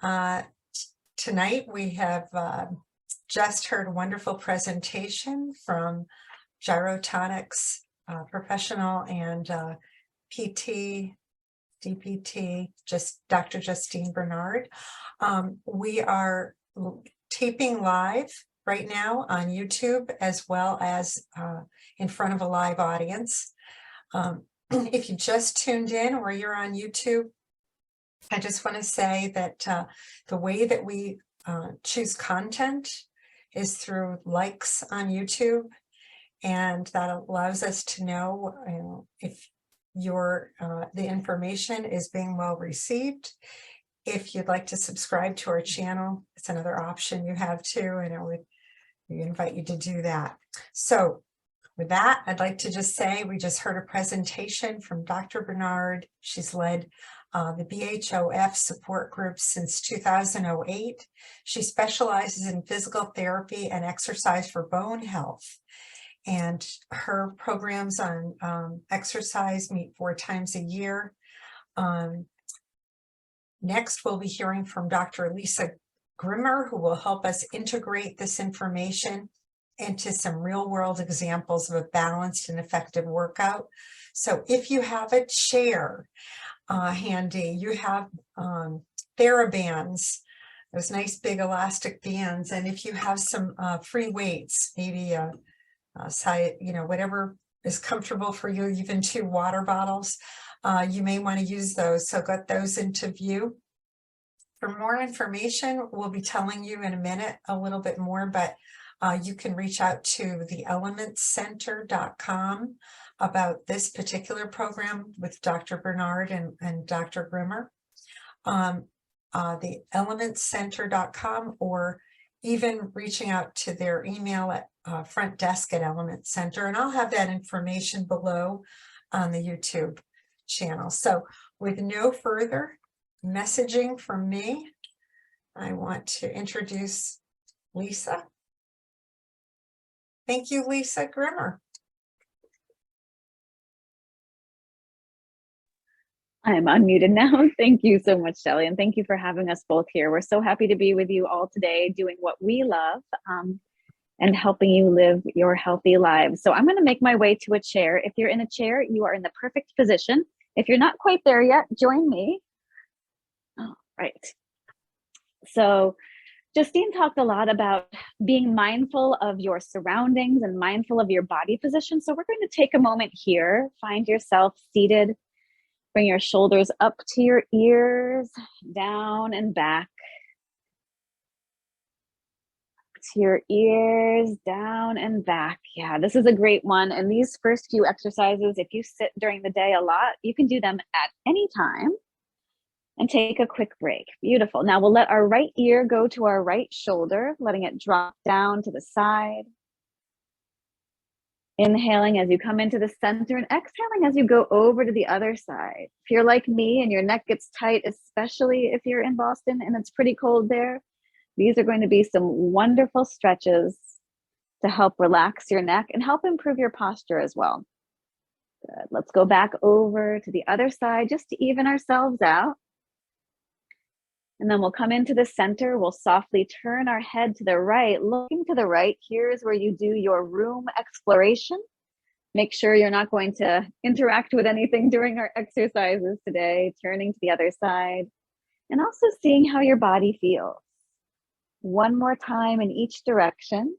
Tonight we have just heard a wonderful presentation from GYROTONIC's professional and PT, DPT, Dr. Justine Bernard. We are taping live right now on YouTube as well as in front of a live audience. If you just tuned in or you're on YouTube, I just want to say that the way that we choose content is through likes on YouTube, and that allows us to know, if the information is being well received. If you'd like to subscribe to our channel, it's another option you have too, and we invite you to do that. So with that, I'd like to just say we just heard a presentation from Dr. Bernard. She's led the BHOF support group since 2008. She specializes in physical therapy and exercise for bone health. And her programs on exercise meet 4 times a year. Next, we'll be hearing from Dr. Lisa Grimmer, who will help us integrate this information into some real-world examples of a balanced and effective workout. So if you have a chair handy, you have TheraBands, those nice big elastic bands, and if you have some free weights, maybe whatever is comfortable for you, even 2 water bottles, you may want to use those. So get those into view. For more information, we'll be telling you in a minute a little bit more, but you can reach out to theelementcenter.com about this particular program with Dr. Bernard and Dr. Grimmer. Theelementcenter.com, or even reaching out to their email at front desk at Element Center, and I'll have that information below on the YouTube channel. So with no further messaging from me, I want to introduce Lisa. Thank you, Lisa Grimmer. I'm unmuted now. Thank you so much, Shelley, and thank you for having us both here. We're so happy to be with you all today, doing what we love and helping you live your healthy lives. So I'm going to make my way to a chair. If you're in a chair, you are in the perfect position. If you're not quite there yet, join me. All right. So Justine talked a lot about being mindful of your surroundings and mindful of your body position. So we're going to take a moment here. Find yourself seated. Bring your shoulders up to your ears, down and back. To your ears, down and back. Yeah, this is a great one. And these first few exercises, if you sit during the day a lot, you can do them at any time and take a quick break. Beautiful. Now we'll let our right ear go to our right shoulder, letting it drop down to the side. Inhaling as you come into the center and exhaling as you go over to the other side. If you're like me and your neck gets tight, especially if you're in Boston and it's pretty cold there, these are going to be some wonderful stretches to help relax your neck and help improve your posture as well. Good. Let's go back over to the other side just to even ourselves out. And then we'll come into the center. We'll softly turn our head to the right, looking to the right. Here's where you do your room exploration. Make sure you're not going to interact with anything during our exercises today. Turning to the other side and also seeing how your body feels. One more time in each direction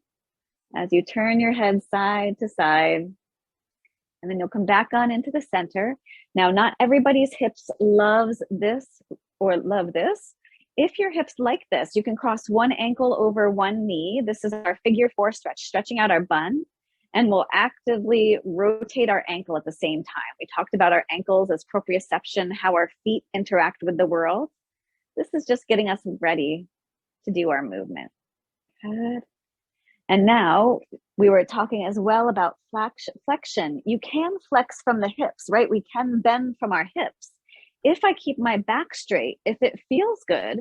as you turn your head side to side. And then you'll come back on into the center. Now, not everybody's hips loves this or love this. If your hips like this, you can cross one ankle over one knee. This is our figure 4 stretch, stretching out our bun, and we'll actively rotate our ankle at the same time. We talked about our ankles as proprioception, how our feet interact with the world. This is just getting us ready to do our movement. Good. And now we were talking as well about flexion. You can flex from the hips, right? We can bend from our hips. If I keep my back straight, if it feels good,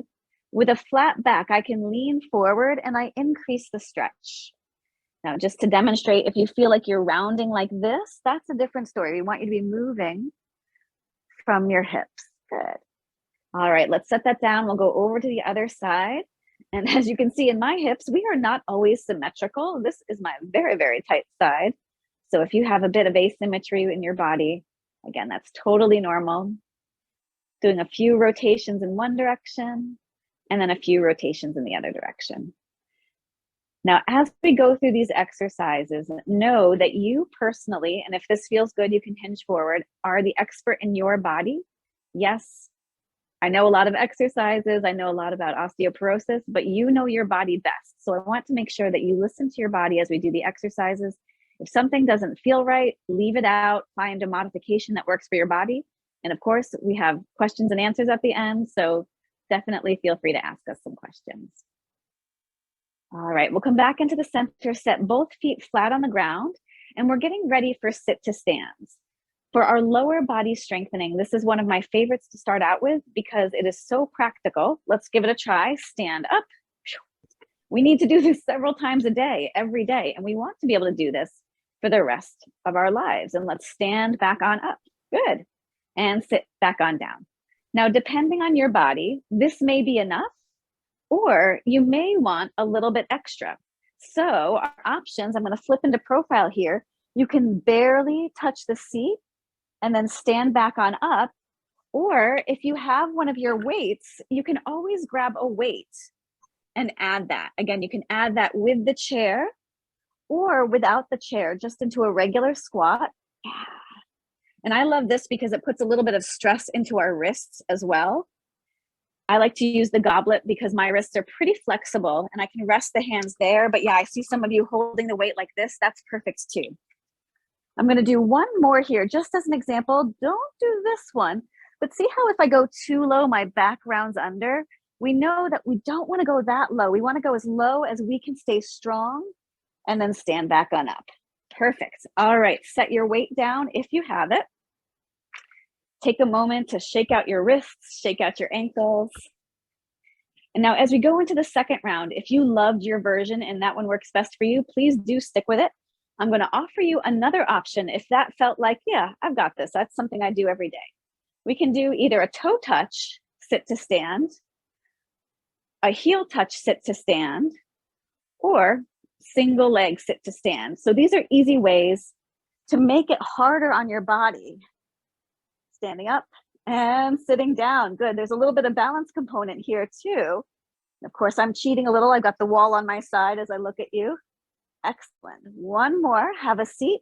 with a flat back, I can lean forward and I increase the stretch. Now, just to demonstrate, if you feel like you're rounding like this, that's a different story. We want you to be moving from your hips. Good. All right, let's set that down. We'll go over to the other side. And as you can see in my hips, we are not always symmetrical. This is my very, very tight side. So if you have a bit of asymmetry in your body, again, that's totally normal. Doing a few rotations in one direction and then a few rotations in the other direction. Now, as we go through these exercises, know that you personally, and if this feels good, you can hinge forward, are the expert in your body. Yes, I know a lot of exercises, I know a lot about osteoporosis, but you know your body best. So I want to make sure that you listen to your body as we do the exercises. If something doesn't feel right, leave it out, find a modification that works for your body. And of course, we have questions and answers at the end, so definitely feel free to ask us some questions. All right, we'll come back into the center, set both feet flat on the ground, and we're getting ready for sit to stands. For our lower body strengthening, this is one of my favorites to start out with because it is so practical. Let's give it a try. Stand up. We need to do this several times a day, every day, and we want to be able to do this for the rest of our lives. And let's stand back on up. Good. And sit back on down. Now, depending on your body, this may be enough, or you may want a little bit extra. So our options, I'm going to flip into profile here. You can barely touch the seat and then stand back on up. Or if you have one of your weights, you can always grab a weight and add that. Again, you can add that with the chair or without the chair, just into a regular squat. Yeah. And I love this because it puts a little bit of stress into our wrists as well. I like to use the goblet because my wrists are pretty flexible and I can rest the hands there. But yeah, I see some of you holding the weight like this. That's perfect too. I'm going to do one more here just as an example. Don't do this one, but see how if I go too low, my back rounds under. We know that we don't want to go that low. We want to go as low as we can stay strong and then stand back on up. Perfect. All right, set your weight down if you have it. Take a moment to shake out your wrists, shake out your ankles. And now as we go into the second round, if you loved your version and that one works best for you, please do stick with it. I'm going to offer you another option if that felt like, yeah, I've got this. That's something I do every day. We can do either a toe touch, sit to stand, a heel touch, sit to stand, or single leg sit to stand. So these are easy ways to make it harder on your body. Standing up and sitting down. Good. There's a little bit of balance component here too. Of course, I'm cheating a little. I've got the wall on my side as I look at you. Excellent. One more. Have a seat.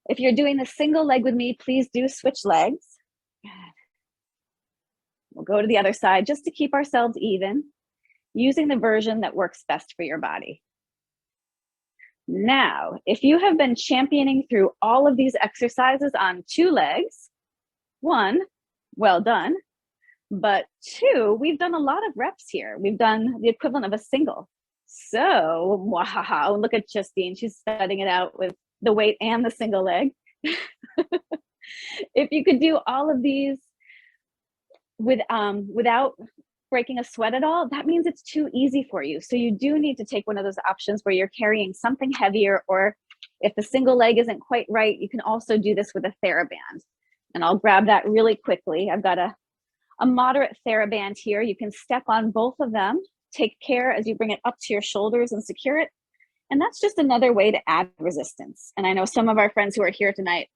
If you're doing the single leg with me, please do switch legs. Good. We'll go to the other side just to keep ourselves even, using the version that works best for your body. Now, if you have been championing through all of these exercises on two legs, one, well done. But two, we've done a lot of reps here. We've done the equivalent of a single. So, wow, look at Justine. She's studying it out with the weight and the single leg. If you could do all of these without breaking a sweat at all, that means it's too easy for you. So you do need to take one of those options where you're carrying something heavier, or if the single leg isn't quite right, you can also do this with a TheraBand. And I'll grab that really quickly. I've got a moderate TheraBand here. You can step on both of them. Take care as you bring it up to your shoulders and secure it. And that's just another way to add resistance. And I know some of our friends who are here tonight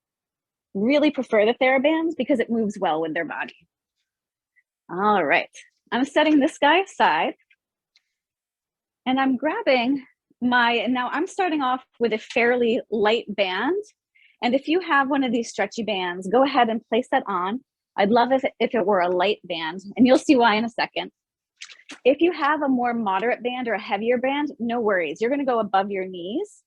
really prefer the TheraBands because it moves well with their body. All right, I'm setting this guy aside. And I'm grabbing now I'm starting off with a fairly light band. And if you have one of these stretchy bands, go ahead and place that on. I'd love if it were a light band, and you'll see why in a second. If you have a more moderate band or a heavier band, no worries. You're going to go above your knees.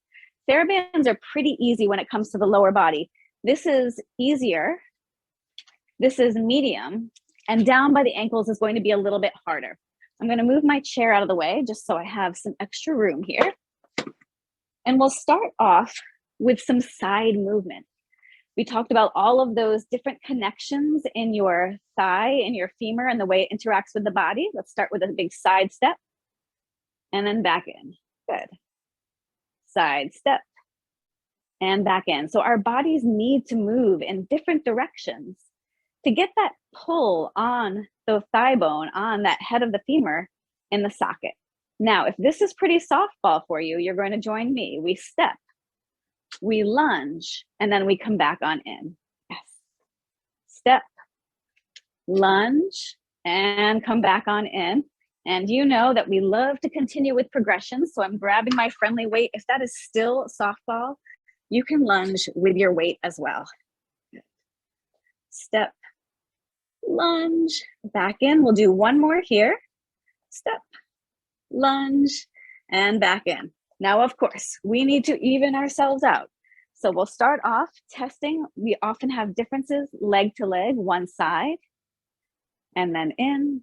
TheraBands are pretty easy when it comes to the lower body. This is easier. This is medium. And down by the ankles is going to be a little bit harder. I'm going to move my chair out of the way just so I have some extra room here. And we'll start off with some side movement. We talked about all of those different connections in your thigh and your femur and the way it interacts with the body. Let's start with a big side step and then back in. Good. Side step and back in. So our bodies need to move in different directions to get that pull on the thigh bone, on that head of the femur in the socket. Now, if this is pretty softball for you, you're going to join me. We step, we lunge, and then we come back on in. Yes. Step, lunge, and come back on in. And you know that we love to continue with progression. So I'm grabbing my friendly weight. If that is still softball, you can lunge with your weight as well. Step, lunge, back in. We'll do one more here. Step, lunge, and back in. Now, of course, we need to even ourselves out. So we'll start off testing. We often have differences leg to leg, one side, and then in.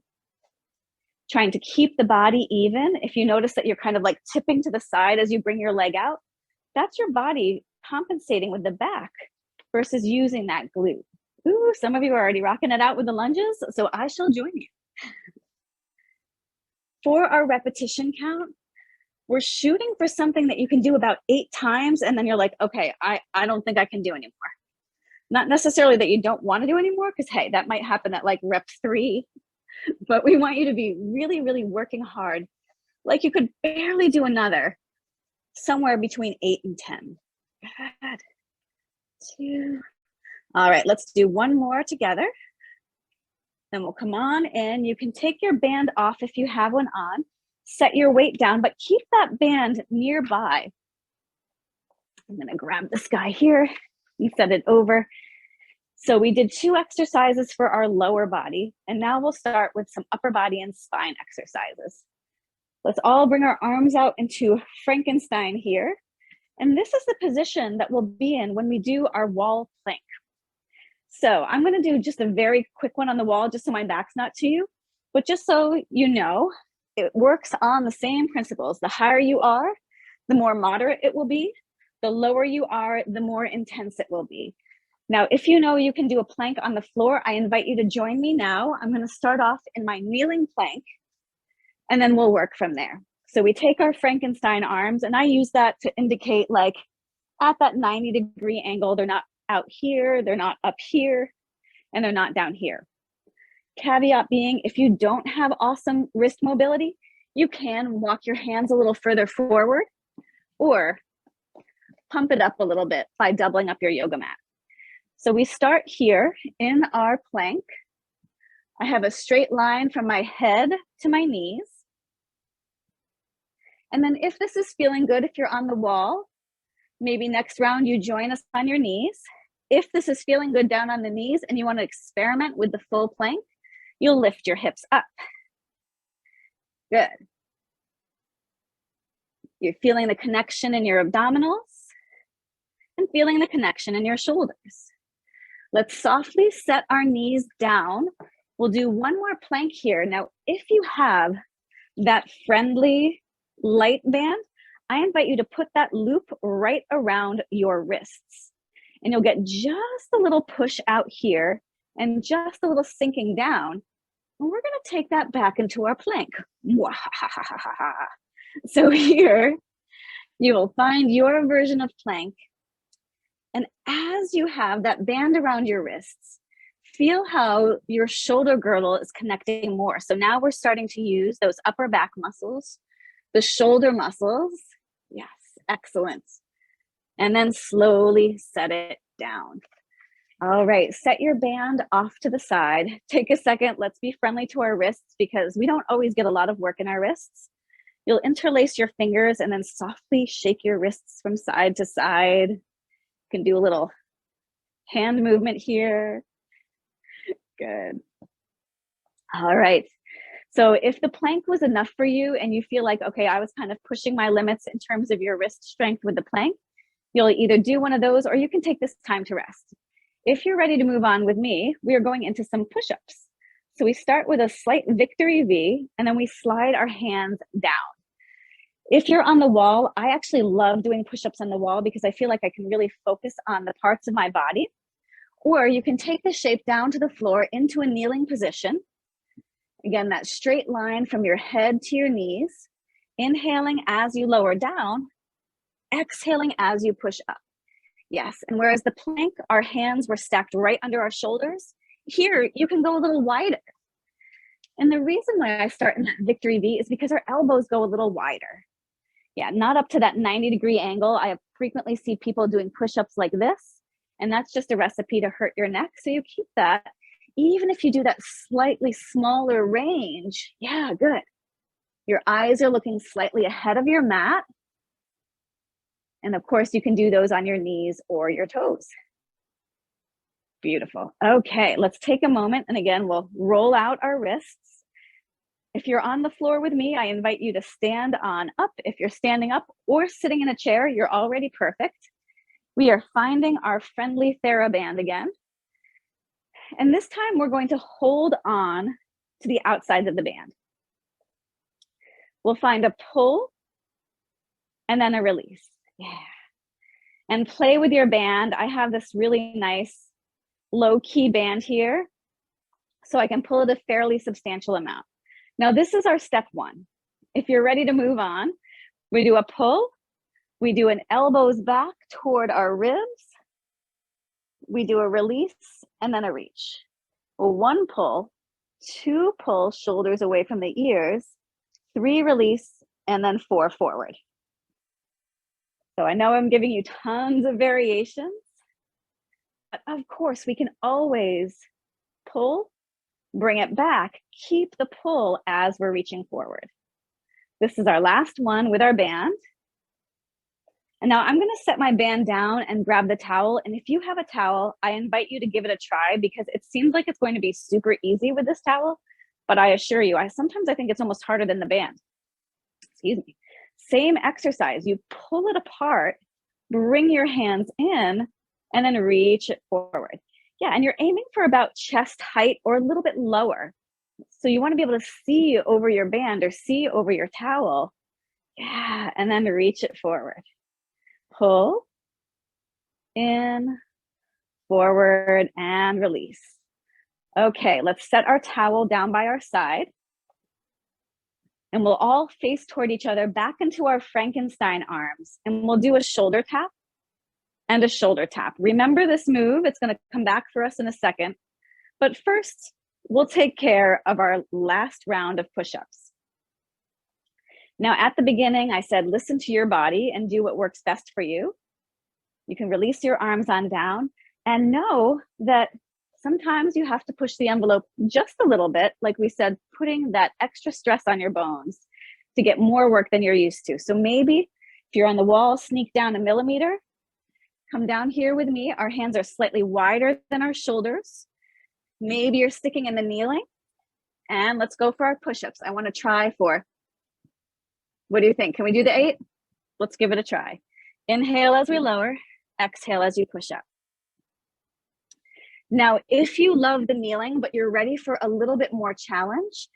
Trying to keep the body even. If you notice that you're kind of like tipping to the side as you bring your leg out, that's your body compensating with the back versus using that glute. Ooh, some of you are already rocking it out with the lunges, so I shall join you. For our repetition count, we're shooting for something that you can do about 8 times, and then you're like, okay, I don't think I can do anymore. Not necessarily that you don't want to do anymore, because hey, that might happen at like rep 3, but we want you to be really, really working hard. Like you could barely do another, somewhere between 8 and 10. Good. 2. All right, let's do one more together. Then we'll come on in. You can take your band off if you have one on. Set your weight down, but keep that band nearby. I'm gonna grab this guy here and set it over. So we did 2 exercises for our lower body, and now we'll start with some upper body and spine exercises. Let's all bring our arms out into Frankenstein here. And this is the position that we'll be in when we do our wall plank. So I'm gonna do just a very quick one on the wall, just so my back's not to you, but just so you know, it works on the same principles. The higher you are, the more moderate it will be. The lower you are, the more intense it will be. Now, if you know you can do a plank on the floor, I invite you to join me now. I'm going to start off in my kneeling plank, and then we'll work from there. So we take our Frankenstein arms, and I use that to indicate like at that 90-degree angle, they're not out here, they're not up here, and they're not down here. Caveat being, if you don't have awesome wrist mobility, you can walk your hands a little further forward or pump it up a little bit by doubling up your yoga mat. So we start here in our plank. I have a straight line from my head to my knees. And then if this is feeling good, if you're on the wall, maybe next round you join us on your knees. If this is feeling good down on the knees and you want to experiment with the full plank, you'll lift your hips up. Good. You're feeling the connection in your abdominals and feeling the connection in your shoulders. Let's softly set our knees down. We'll do one more plank here. Now, if you have that friendly light band, I invite you to put that loop right around your wrists. And you'll get just a little push out here and just a little sinking down. And we're going to take that back into our plank. So here, you will find your version of plank. And as you have that band around your wrists, feel how your shoulder girdle is connecting more. So now we're starting to use those upper back muscles, the shoulder muscles. Yes, excellent. And then slowly set it down. All right, set your band off to the side. Take a second, let's be friendly to our wrists because we don't always get a lot of work in our wrists. You'll interlace your fingers and then softly shake your wrists from side to side. You can do a little hand movement here. Good. All right. So if the plank was enough for you and you feel like, okay, I was kind of pushing my limits in terms of your wrist strength with the plank, you'll either do one of those or you can take this time to rest. If you're ready to move on with me, we are going into some push-ups. So we start with a slight victory V and then we slide our hands down. If you're on the wall, I actually love doing push-ups on the wall because I feel like I can really focus on the parts of my body. Or you can take the shape down to the floor into a kneeling position. Again, that straight line from your head to your knees, inhaling as you lower down, exhaling as you push up. Yes, and whereas the plank, our hands were stacked right under our shoulders, here you can go a little wider. And the reason why I start in that victory V is because our elbows go a little wider. Yeah, not up to that 90-degree angle. I frequently see people doing push-ups like this, and that's just a recipe to hurt your neck. So you keep that. Even if you do that slightly smaller range, yeah, good. Your eyes are looking slightly ahead of your mat. And of course, you can do those on your knees or your toes. Beautiful. Okay, let's take a moment. And again, we'll roll out our wrists. If you're on the floor with me, I invite you to stand on up. If you're standing up or sitting in a chair, you're already perfect. We are finding our friendly TheraBand again. And this time we're going to hold on to the outsides of the band. We'll find a pull and then a release. Yeah. And play with your band. I have this really nice low-key band here, so I can pull it a fairly substantial amount. Now this is our step one. If you're ready to move on, we do a pull, we do an elbows back toward our ribs, we do a release, and then a reach. Well, 1 pull, 2 pull, shoulders away from the ears, 3 release, and then 4 forward. So I know I'm giving you tons of variations, but of course we can always pull, bring it back, keep the pull as we're reaching forward. This is our last one with our band. And now I'm going to set my band down and grab the towel. And if you have a towel, I invite you to give it a try because it seems like it's going to be super easy with this towel. But I assure you, sometimes I think it's almost harder than the band. Excuse me. Same exercise. You pull it apart, bring your hands in, and then reach it forward. Yeah, and you're aiming for about chest height or a little bit lower. So you want to be able to see over your band or see over your towel. Yeah, and then reach it forward. Pull, in, forward, and release. Okay, let's set our towel down by our side. And we'll all face toward each other back into our Frankenstein arms. And we'll do a shoulder tap and a shoulder tap. Remember this move, it's going to come back for us in a second. But first, we'll take care of our last round of push-ups. Now, at the beginning, I said, listen to your body and do what works best for you. You can release your arms on down and know that sometimes you have to push the envelope just a little bit, like we said, putting that extra stress on your bones to get more work than you're used to. So maybe if you're on the wall, sneak down 1 millimeter, come down here with me. Our hands are slightly wider than our shoulders. Maybe you're sticking in the kneeling. And let's go for our push-ups. I want to try for, what do you think? Can we do the 8? Let's give it a try. Inhale as we lower, exhale as you push up. Now, if you love the kneeling, but you're ready for a little bit more challenge,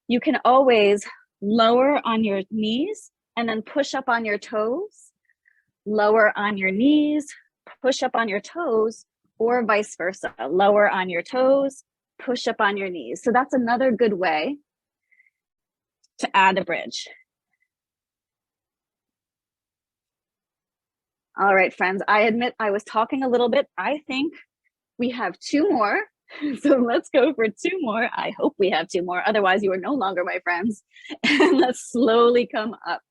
you can always lower on your knees and then push up on your toes, lower on your knees, push up on your toes, or vice versa. Lower on your toes, push up on your knees. So that's another good way to add a bridge. All right, friends, I admit I was talking a little bit. I think we have 2 more. So let's go for 2 more. I hope we have 2 more. Otherwise, you are no longer my friends. And let's slowly come up.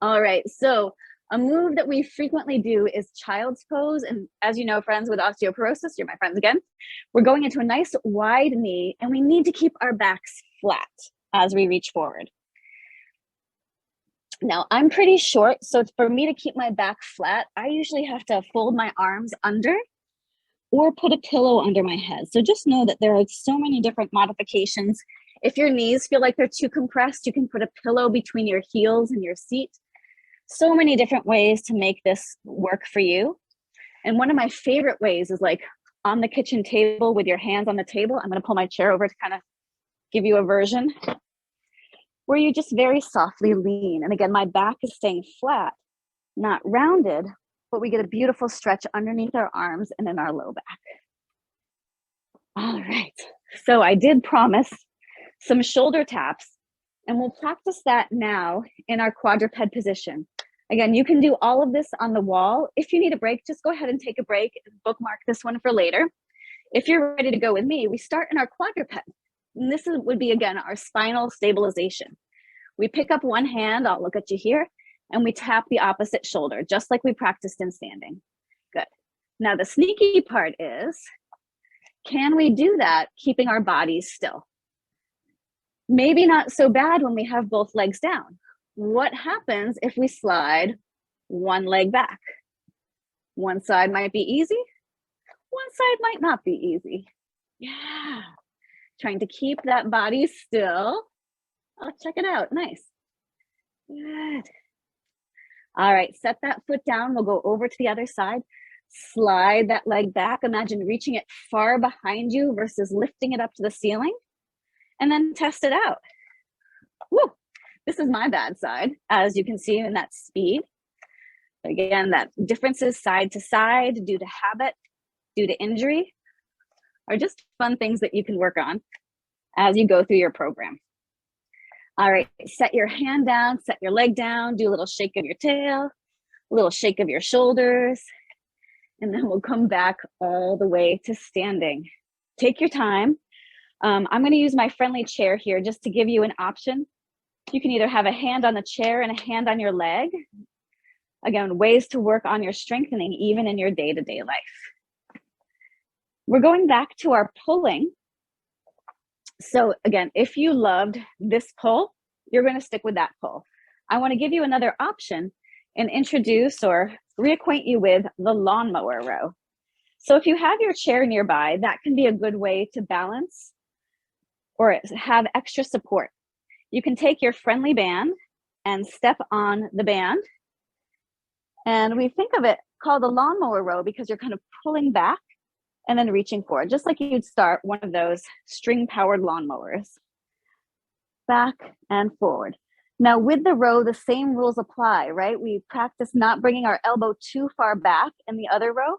All right, so a move that we frequently do is child's pose. And as you know, friends with osteoporosis, you're my friends again, we're going into a nice wide knee and we need to keep our backs flat as we reach forward. Now, I'm pretty short, so for me to keep my back flat, I usually have to fold my arms under or put a pillow under my head. So just know that there are so many different modifications. If your knees feel like they're too compressed, you can put a pillow between your heels and your seat. So many different ways to make this work for you. And one of my favorite ways is like on the kitchen table with your hands on the table. I'm going to pull my chair over to kind of give you a version where you just very softly lean. And again, my back is staying flat, not rounded, but we get a beautiful stretch underneath our arms and in our low back. All right, so I did promise some shoulder taps, and we'll practice that now in our quadruped position. Again, you can do all of this on the wall. If you need a break, just go ahead and take a break and bookmark this one for later. If you're ready to go with me, we start in our quadruped. And this would be, again, our spinal stabilization. We pick up one hand, I'll look at you here, and we tap the opposite shoulder, just like we practiced in standing. Good. Now the sneaky part is, can we do that keeping our bodies still? Maybe not so bad when we have both legs down. What happens if we slide one leg back? One side might be easy, one side might not be easy. Yeah. Trying to keep that body still. Oh, check it out. Nice. Good. All right, set that foot down. We'll go over to the other side. Slide that leg back. Imagine reaching it far behind you versus lifting it up to the ceiling. And then test it out. Woo. This is my bad side, as you can see in that speed. Again, that differences side to side due to habit, due to injury, are just fun things that you can work on as you go through your program. All right, set your hand down, set your leg down, do a little shake of your tail, a little shake of your shoulders, and then we'll come back all the way to standing. Take your time. I'm going to use my friendly chair here just to give you an option. You can either have a hand on the chair and a hand on your leg. Again, ways to work on your strengthening even in your day-to-day life. We're going back to our pulling. So again, if you loved this pull, you're going to stick with that pull. I want to give you another option and introduce or reacquaint you with the lawnmower row. So if you have your chair nearby, that can be a good way to balance or have extra support. You can take your friendly band and step on the band. And we think of it called the lawnmower row because you're kind of pulling back and then reaching forward, just like you'd start one of those string-powered lawnmowers. Back and forward. Now with the row, the same rules apply, right? We practice not bringing our elbow too far back in the other row.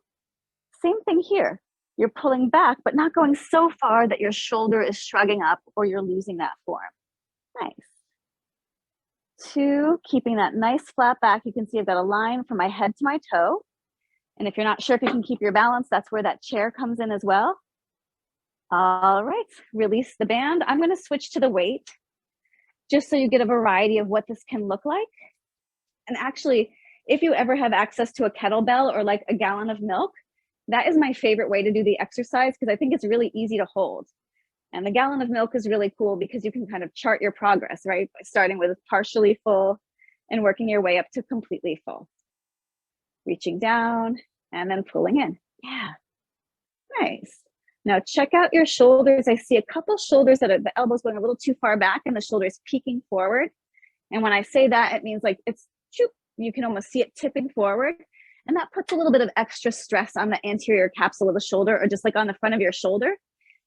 Same thing here. You're pulling back, but not going so far that your shoulder is shrugging up or you're losing that form. Nice. 2, keeping that nice flat back. You can see I've got a line from my head to my toe. And if you're not sure if you can keep your balance, that's where that chair comes in as well. All right, release the band. I'm going to switch to the weight just so you get a variety of what this can look like. And actually, if you ever have access to a kettlebell or like a gallon of milk, that is my favorite way to do the exercise because I think it's really easy to hold. And the gallon of milk is really cool because you can kind of chart your progress, right? By starting with partially full and working your way up to completely full. Reaching down and then pulling in. Yeah, nice. Now check out your shoulders. I see a couple shoulders that are the elbows going a little too far back and the shoulders peeking forward. And when I say that, it means like it's, you can almost see it tipping forward. And that puts a little bit of extra stress on the anterior capsule of the shoulder or just like on the front of your shoulder.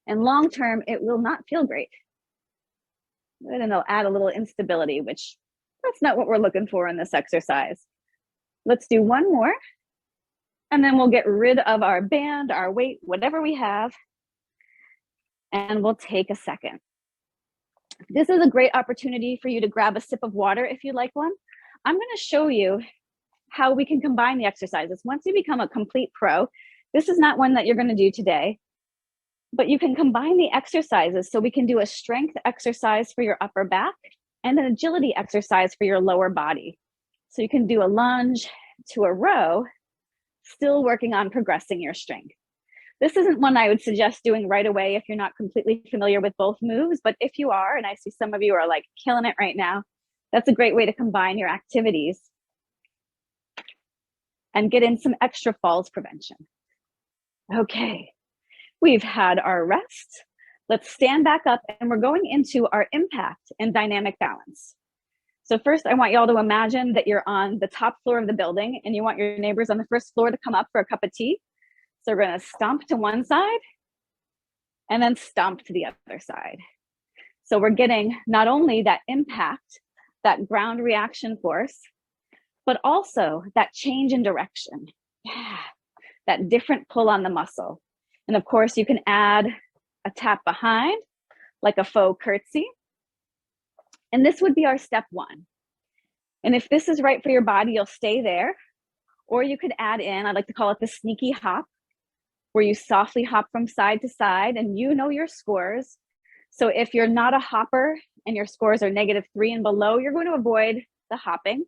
And long term, it will not feel great. And it'll add a little instability, which that's not what we're looking for in this exercise. Let's do one more. And then we'll get rid of our band, our weight, whatever we have. And we'll take a second. This is a great opportunity for you to grab a sip of water if you'd like one. I'm going to show you how we can combine the exercises. Once you become a complete pro, this is not one that you're going to do today, but you can combine the exercises so we can do a strength exercise for your upper back and an agility exercise for your lower body. So you can do a lunge to a row, still working on progressing your strength. This isn't one I would suggest doing right away if you're not completely familiar with both moves, but if you are, and I see some of you are like killing it right now, that's a great way to combine your activities and get in some extra falls prevention. Okay, we've had our rest. Let's stand back up and we're going into our impact and dynamic balance. So first, I want you all to imagine that you're on the top floor of the building and you want your neighbors on the first floor to come up for a cup of tea. So we're going to stomp to one side and then stomp to the other side. So we're getting not only that impact, that ground reaction force, but also that change in direction. Yeah, that different pull on the muscle. And of course, you can add a tap behind, like a faux curtsy. And this would be our step 1. And if this is right for your body, you'll stay there. Or you could add in, I like to call it the sneaky hop, where you softly hop from side to side, and you know your scores. So if you're not a hopper and your scores are -3 and below, you're going to avoid the hopping.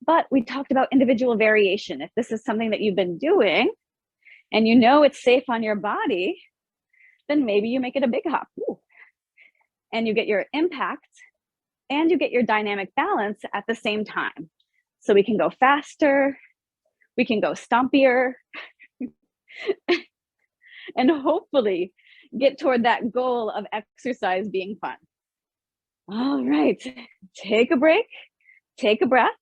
But we talked about individual variation. If this is something that you've been doing and you know it's safe on your body, then maybe you make it a big hop. Ooh. And you get your impact and you get your dynamic balance at the same time. So we can go faster, we can go stompier, and hopefully get toward that goal of exercise being fun. All right, take a break, take a breath.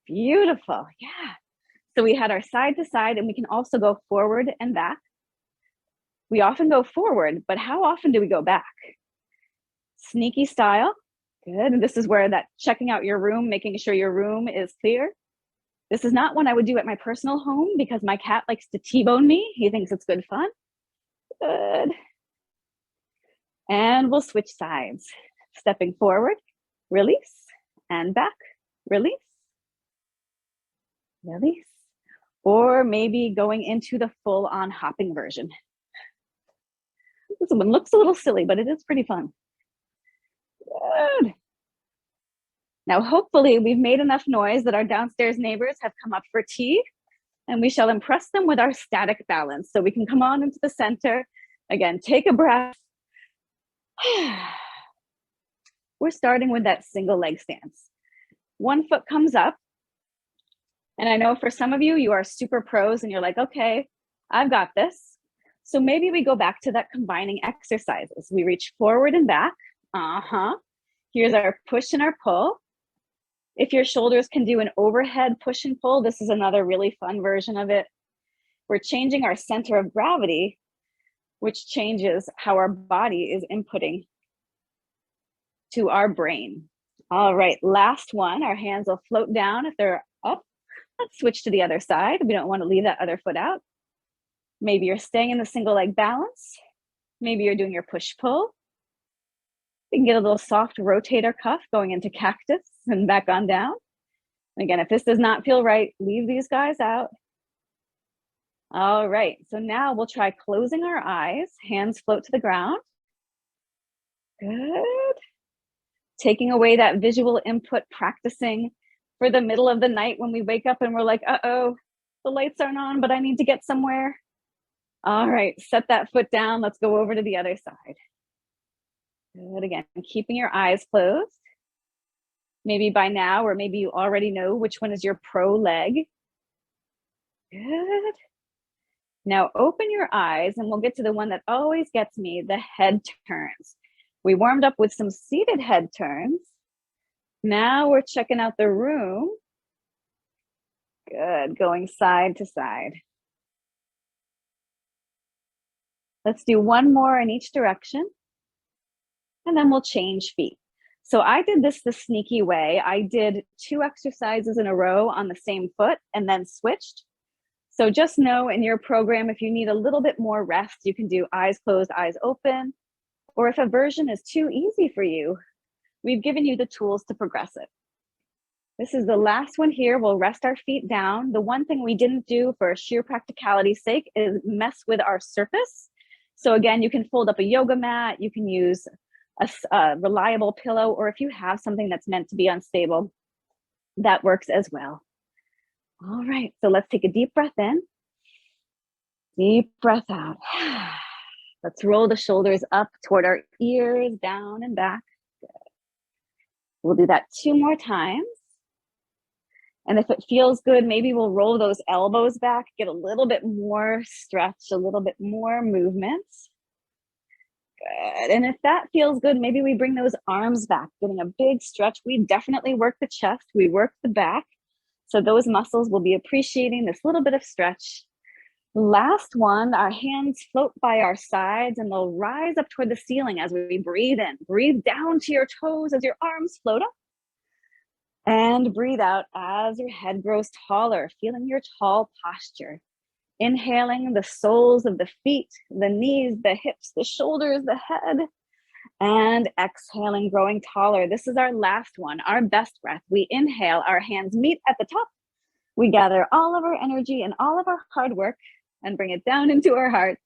Beautiful, yeah. So we had our side to side, and we can also go forward and back. We often go forward, but how often do we go back? Sneaky style, good. And this is where that checking out your room, making sure your room is clear. This is not one I would do at my personal home because my cat likes to T-bone me. He thinks it's good fun. Good. And we'll switch sides. Stepping forward, release, and back, release, release. Or maybe going into the full-on hopping version. This one looks a little silly, but it is pretty fun. Good. Now, hopefully we've made enough noise that our downstairs neighbors have come up for tea, and we shall impress them with our static balance. So we can come on into the center. Again, take a breath. We're starting with that single leg stance. One foot comes up. And I know for some of you, you are super pros and you're like, okay, I've got this. So maybe we go back to that combining exercises. We reach forward and back. Here's our push and our pull. If your shoulders can do an overhead push and pull, this is another really fun version of it. We're changing our center of gravity, which changes how our body is inputting to our brain. All right, last one. Our hands will float down if they're up. Let's switch to the other side. We don't want to leave that other foot out. Maybe you're staying in the single leg balance. Maybe you're doing your push-pull. You can get a little soft rotator cuff going into cactus and back on down. And again, if this does not feel right, leave these guys out. All right, so now we'll try closing our eyes. Hands float to the ground. Good. Taking away that visual input, practicing for the middle of the night when we wake up and we're like, uh-oh, the lights aren't on, but I need to get somewhere. All right, set that foot down. Let's go over to the other side. Good, again, keeping your eyes closed. Maybe by now, or maybe you already know which one is your pro leg. Good. Now open your eyes and we'll get to the one that always gets me, the head turns. We warmed up with some seated head turns. Now we're checking out the room. Good, going side to side. Let's do one more in each direction. And then we'll change feet. So I did this the sneaky way. I did 2 exercises in a row on the same foot and then switched. So just know in your program, if you need a little bit more rest, you can do eyes closed, eyes open. Or if a version is too easy for you, we've given you the tools to progress it. This is the last one here. We'll rest our feet down. The one thing we didn't do for sheer practicality's sake is mess with our surface. So again, you can fold up a yoga mat. You can use a reliable pillow, or if you have something that's meant to be unstable, that works as well. All right, so let's take a deep breath in, deep breath out. Let's roll the shoulders up toward our ears, down and back. Good. We'll do that 2 more times. And if it feels good, maybe we'll roll those elbows back, get a little bit more stretch, a little bit more movement. Good. And if that feels good, maybe we bring those arms back, getting a big stretch. We definitely work the chest, we work the back. So those muscles will be appreciating this little bit of stretch. Last one, our hands float by our sides and they'll rise up toward the ceiling as we breathe in. Breathe down to your toes as your arms float up. And breathe out as your head grows taller, feeling your tall posture. Inhaling the soles of the feet, the knees, the hips, the shoulders, the head. And exhaling, growing taller. This is our last one, our best breath. We inhale, our hands meet at the top. We gather all of our energy and all of our hard work and bring it down into our hearts.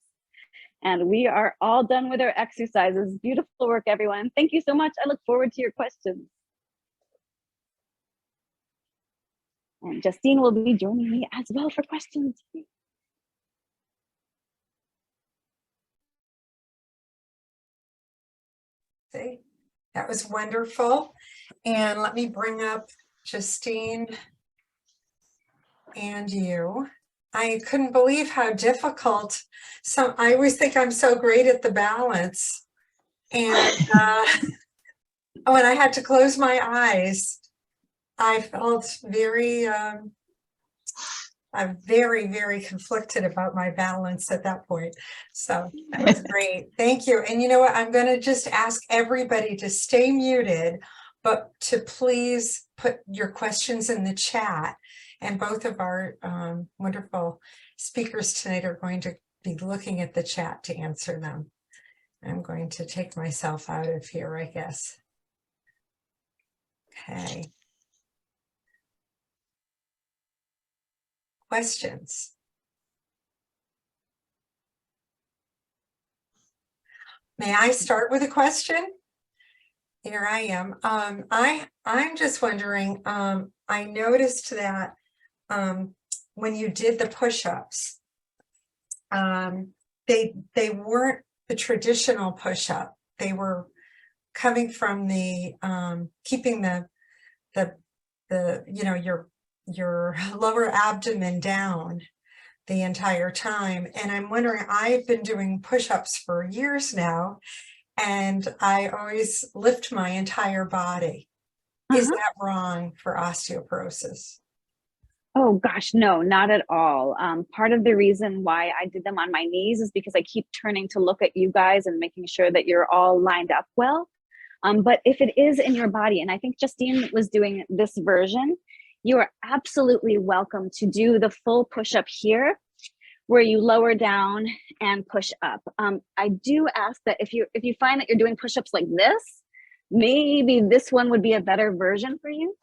And we are all done with our exercises. Beautiful work, everyone. Thank you so much. I look forward to your questions. And Justine will be joining me as well for questions. See, that was wonderful. And let me bring up Justine and you. I couldn't believe how difficult. I always think I'm so great at the balance. And when I had to close my eyes, I felt I'm very, very conflicted about my balance at that point. So that was great. Thank you. And you know what? I'm going to just ask everybody to stay muted, but to please put your questions in the chat. And both of our wonderful speakers tonight are going to be looking at the chat to answer them. I'm going to take myself out of here, I guess. Okay. Questions? May I start with a question? Here I am. I'm just wondering, I noticed that when you did the push-ups, they weren't the traditional push-up. They were coming from the keeping the you know, your lower abdomen down the entire time. And I'm wondering, I've been doing push-ups for years now, and I always lift my entire body. Is that wrong for osteoporosis? Oh gosh, no, not at all. Part of the reason why I did them on my knees is because I keep turning to look at you guys and making sure that you're all lined up well. But if it is in your body, and I think Justine was doing this version, you are absolutely welcome to do the full push-up here, where you lower down and push up. I do ask that if you find that you're doing push-ups like this, maybe this one would be a better version for you.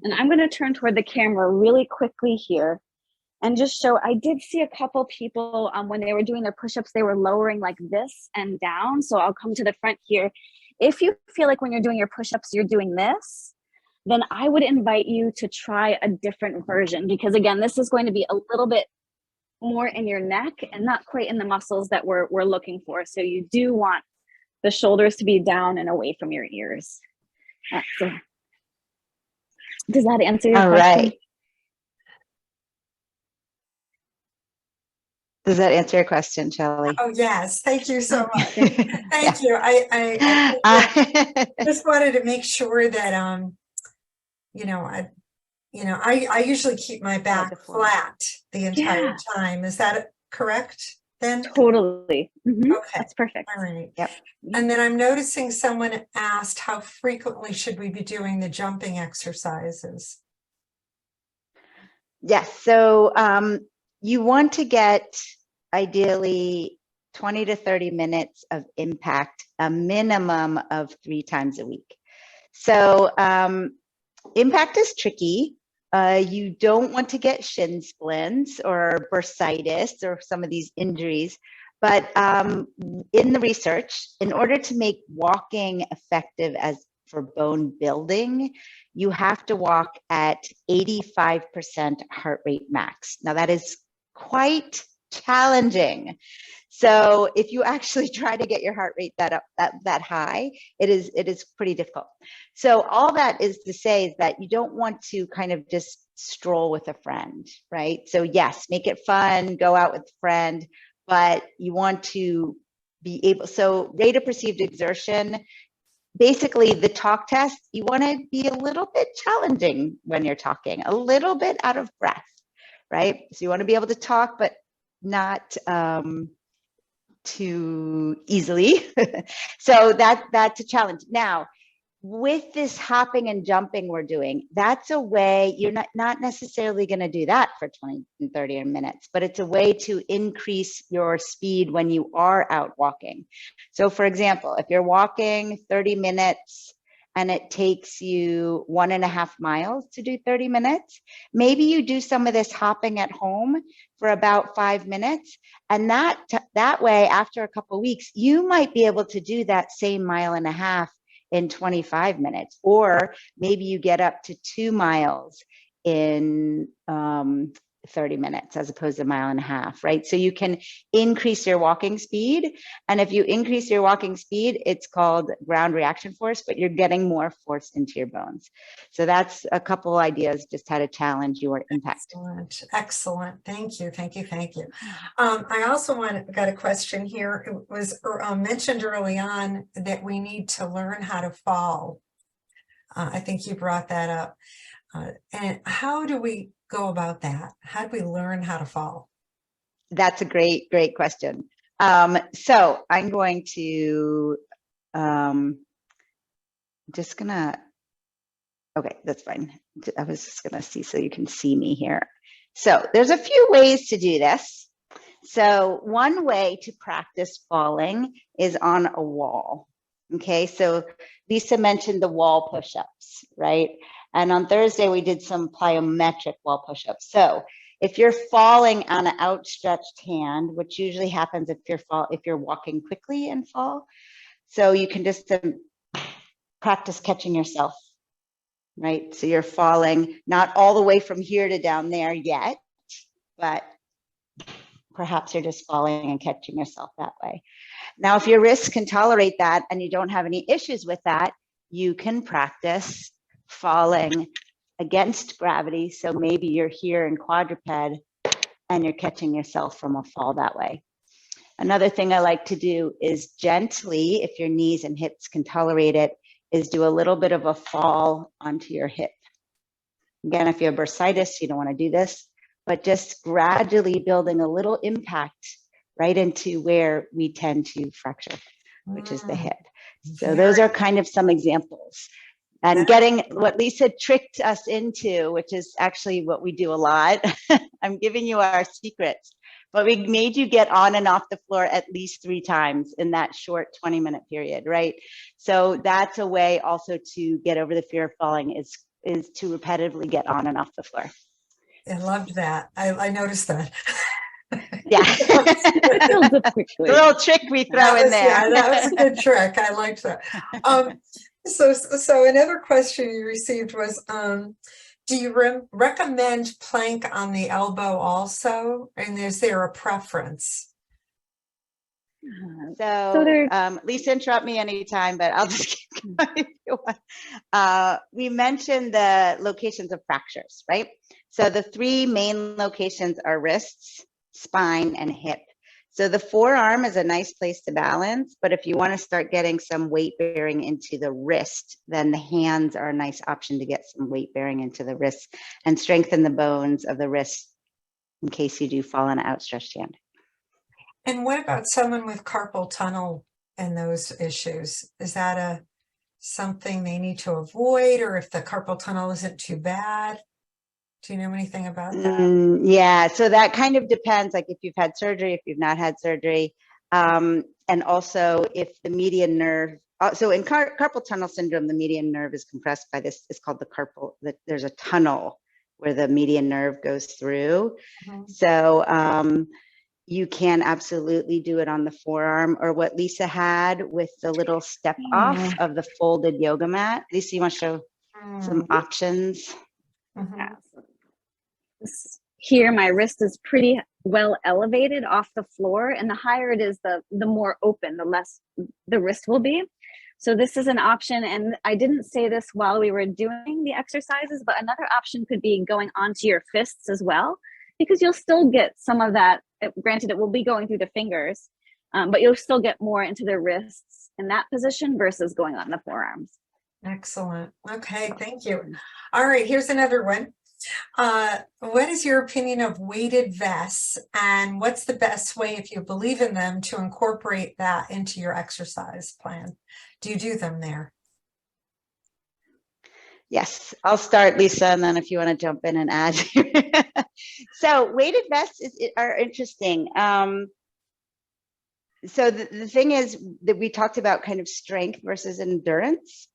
And I'm going to turn toward the camera really quickly here and just show, I did see a couple people when they were doing their push-ups, they were lowering like this and down. So I'll come to the front here. If you feel like when you're doing your push-ups, you're doing this, then I would invite you to try a different version, because again, this is going to be a little bit more in your neck and not quite in the muscles that we're looking for. So you do want the shoulders to be down and away from your ears. So does that answer your question? All right. Does that answer your question, Shelley? Oh, yes. Thank you so much. Thank you. I just wanted to make sure that, you know, I usually keep my back flat the entire time. Is that correct then? Totally. Okay. That's perfect. All right. Yep. And then I'm noticing someone asked, how frequently should we be doing the jumping exercises? Yes. So you want to get ideally 20 to 30 minutes of impact, a minimum of 3 times a week. So impact is tricky. You don't want to get shin splints or bursitis or some of these injuries. But in the research, in order to make walking effective as for bone building, you have to walk at 85% heart rate max. Now that is quite challenging. So if you actually try to get your heart rate that high, it is pretty difficult. So all that is to say is that you don't want to kind of just stroll with a friend, right? So yes, make it fun, go out with a friend, but you want to be able, so rate of perceived exertion, basically the talk test, you want to be a little bit challenging when you're talking, a little bit out of breath, right? So you want to be able to talk, but not too easily. So that's a challenge. Now, with this hopping and jumping we're doing, that's a way, you're not necessarily going to do that for 20 and 30 minutes, but it's a way to increase your speed when you are out walking. So for example, if you're walking 30 minutes and it takes you 1.5 miles to do 30 minutes. Maybe you do some of this hopping at home for about 5 minutes. And that way, after a couple of weeks, you might be able to do that same 1.5 miles in 25 minutes, or maybe you get up to 2 miles in 30 minutes as opposed to 1.5 miles, right? So you can increase your walking speed. And if you increase your walking speed, it's called ground reaction force, but you're getting more force into your bones. So that's a couple ideas, just how to challenge your impact. Excellent. Excellent. Thank you. Thank you. Thank you. I also got a question here. It was mentioned early on that we need to learn how to fall. I think you brought that up. And how do we go about that? How do we learn how to fall? That's a great question. So I'm going to, okay, that's fine. I was just gonna see so you can see me here. So there's a few ways to do this. So one way to practice falling is on a wall. Okay, so Lisa mentioned the wall push-ups, right? And on Thursday, we did some plyometric wall push-ups. So if you're falling on an outstretched hand, which usually happens if you're walking quickly and fall, so you can just practice catching yourself, right? So you're falling not all the way from here to down there yet, but perhaps you're just falling and catching yourself that way. Now, if your wrists can tolerate that and you don't have any issues with that, you can practice falling against gravity. So maybe you're here in quadruped and you're catching yourself from a fall that way. Another thing I like to do is gently, if your knees and hips can tolerate it, is do a little bit of a fall onto your hip. Again, if you have bursitis, you don't want to do this, but just gradually building a little impact right into where we tend to fracture, which is the hip. So those are kind of some examples. And getting what Lisa tricked us into, which is actually what we do a lot. I'm giving you our secrets, but we made you get on and off the floor at least 3 times in that short 20-minute period, right? So that's a way also to get over the fear of falling is to repetitively get on and off the floor. I loved that. I noticed that. Yeah. A little trick we throw in there. Yeah, that was a good trick. I liked that. So another question you received was, do you recommend plank on the elbow also? And is there a preference? So Lisa, interrupt me anytime, but I'll just keep going if you want. We mentioned the locations of fractures, right? So the 3 main locations are wrists, spine, and hip. So the forearm is a nice place to balance, but if you want to start getting some weight bearing into the wrist, then the hands are a nice option to get some weight bearing into the wrist and strengthen the bones of the wrist in case you do fall on an outstretched hand. And what about someone with carpal tunnel and those issues? Is that something they need to avoid, or if the carpal tunnel isn't too bad? Do you know anything about that? Yeah, so that kind of depends, like if you've had surgery, if you've not had surgery, and also if the median nerve, so in carpal tunnel syndrome, the median nerve is compressed by this, it's called the carpal, there's a tunnel where the median nerve goes through. So you can absolutely do it on the forearm, or what Lisa had with the little step off of the folded yoga mat. Lisa, you want to show some options? Here, my wrist is pretty well elevated off the floor, and the higher it is, the more open, the less the wrist will be. So this is an option, and I didn't say this while we were doing the exercises, but another option could be going onto your fists as well, because you'll still get some of that. Granted, it will be going through the fingers, but you'll still get more into the wrists in that position versus going on the forearms. Excellent. Okay, thank you. All right, here's another one. What is your opinion of weighted vests, and what's the best way, if you believe in them, to incorporate that into your exercise plan? Do you do them there? Yes, I'll start, Lisa, and then if you want to jump in and add. So weighted vests are interesting. So the thing is that we talked about kind of strength versus endurance.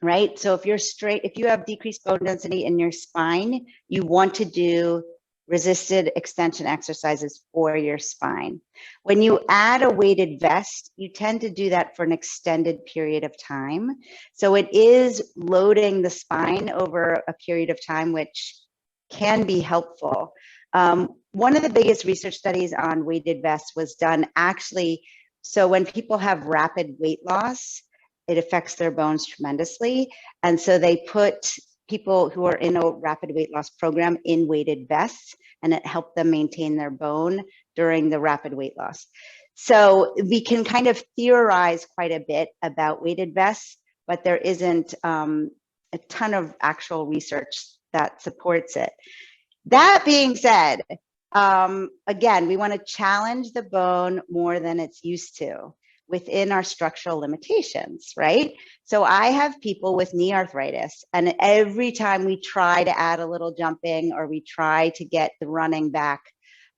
right? So if you're straight, if you have decreased bone density in your spine, you want to do resisted extension exercises for your spine. When you add a weighted vest, you tend to do that for an extended period of time. So it is loading the spine over a period of time, which can be helpful. One of the biggest research studies on weighted vests was done actually, so when people have rapid weight loss, it affects their bones tremendously. And so they put people who are in a rapid weight loss program in weighted vests, and it helped them maintain their bone during the rapid weight loss. So we can kind of theorize quite a bit about weighted vests, but there isn't a ton of actual research that supports it. That being said, again, we want to challenge the bone more than it's used to within our structural limitations, right? So I have people with knee arthritis, and every time we try to add a little jumping or we try to get the running back,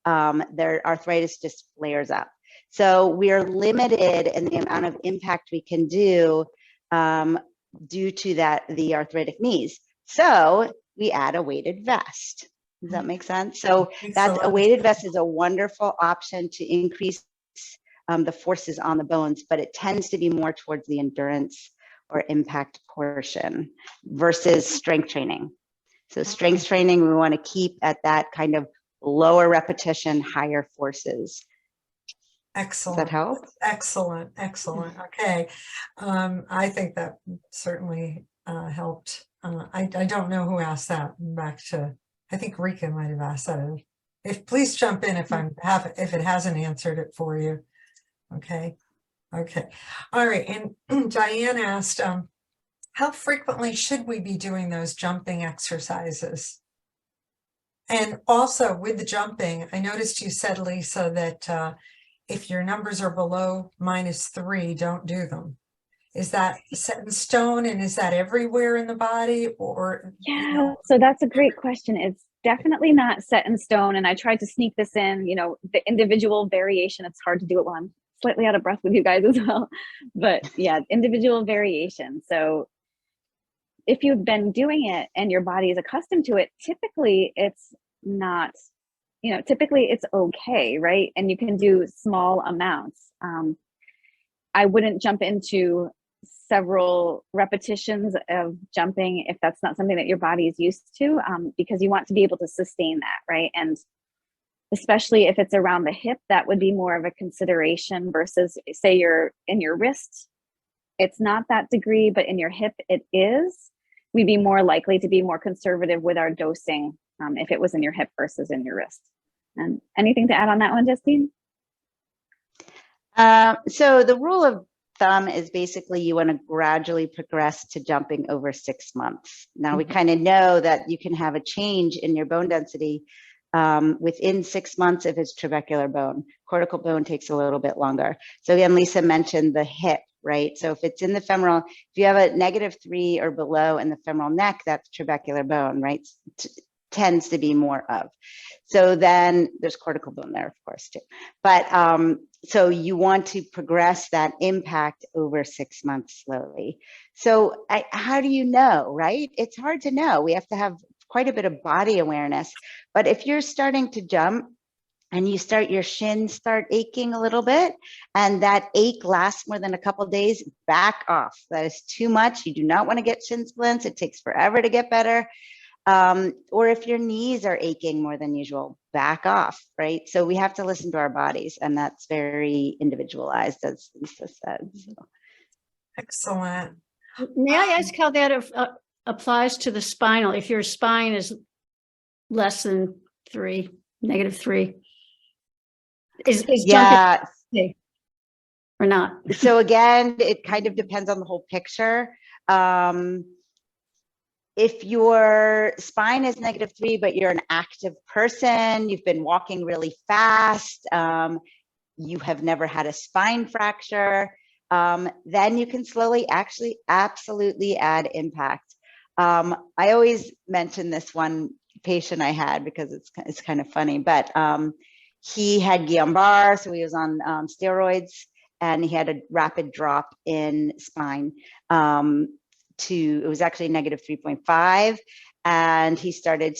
their arthritis just flares up. So we are limited in the amount of impact we can do due to that, the arthritic knees. So we add a weighted vest. Does that make sense? So that's a weighted vest is a wonderful option to increase the forces on the bones, but it tends to be more towards the endurance or impact portion versus strength training. So strength training, we want to keep at that kind of lower repetition, higher forces. Excellent. Does that help? Excellent. Excellent. Okay. I think that certainly helped. I don't know who asked that. Back to, I think Rika might have asked that. If please jump in if if it hasn't answered it for you. Okay. Okay. All right. And Diane asked, how frequently should we be doing those jumping exercises? And also with the jumping, I noticed you said, Lisa, that if your numbers are below -3, don't do them. Is that set in stone, and is that everywhere in the body, or? Yeah, so that's a great question. It's definitely not set in stone. And I tried to sneak this in, you know, the individual variation. It's hard to do it while I'm slightly out of breath with you guys as well. But yeah, individual variation. So if you've been doing it and your body is accustomed to it, typically it's not, you know, typically it's okay, right? And you can do small amounts. I wouldn't jump into several repetitions of jumping if that's not something that your body is used to, because you want to be able to sustain that, right? And especially if it's around the hip, that would be more of a consideration versus, say, you're in your wrist, it's not that degree, but in your hip it is. We'd be more likely to be more conservative with our dosing if it was in your hip versus in your wrist. And anything to add on that one, Justine? So the rule of thumb is basically you want to gradually progress to jumping over 6 months. Now we kind of know that you can have a change in your bone density within 6 months if it's trabecular bone. Cortical bone takes a little bit longer. So again, Lisa mentioned the hip, right? So if it's in the femoral, if you have a -3 or below in the femoral neck, that's trabecular bone, right? Tends to be more of. So then there's cortical bone there, of course, too. But so you want to progress that impact over 6 months slowly. So how do you know, right? It's hard to know. We have to have quite a bit of body awareness. But if you're starting to jump and you start, your shins start aching a little bit, and that ache lasts more than a couple of days, back off. That is too much. You do not want to get shin splints. It takes forever to get better. Or if your knees are aching more than usual, back off, right? So we have to listen to our bodies, and that's very individualized, as Lisa said. So. Excellent. May I ask how that applies to the spinal? If your spine is less than 3, -3, is yeah, jumping or not? So again, it kind of depends on the whole picture. If your spine is -3, but you're an active person, you've been walking really fast, you have never had a spine fracture, then you can slowly actually absolutely add impact. I always mention this one patient I had because it's kind of funny, but he had Guillain-Barré, so he was on steroids, and he had a rapid drop in spine. it was actually negative 3.5. And he started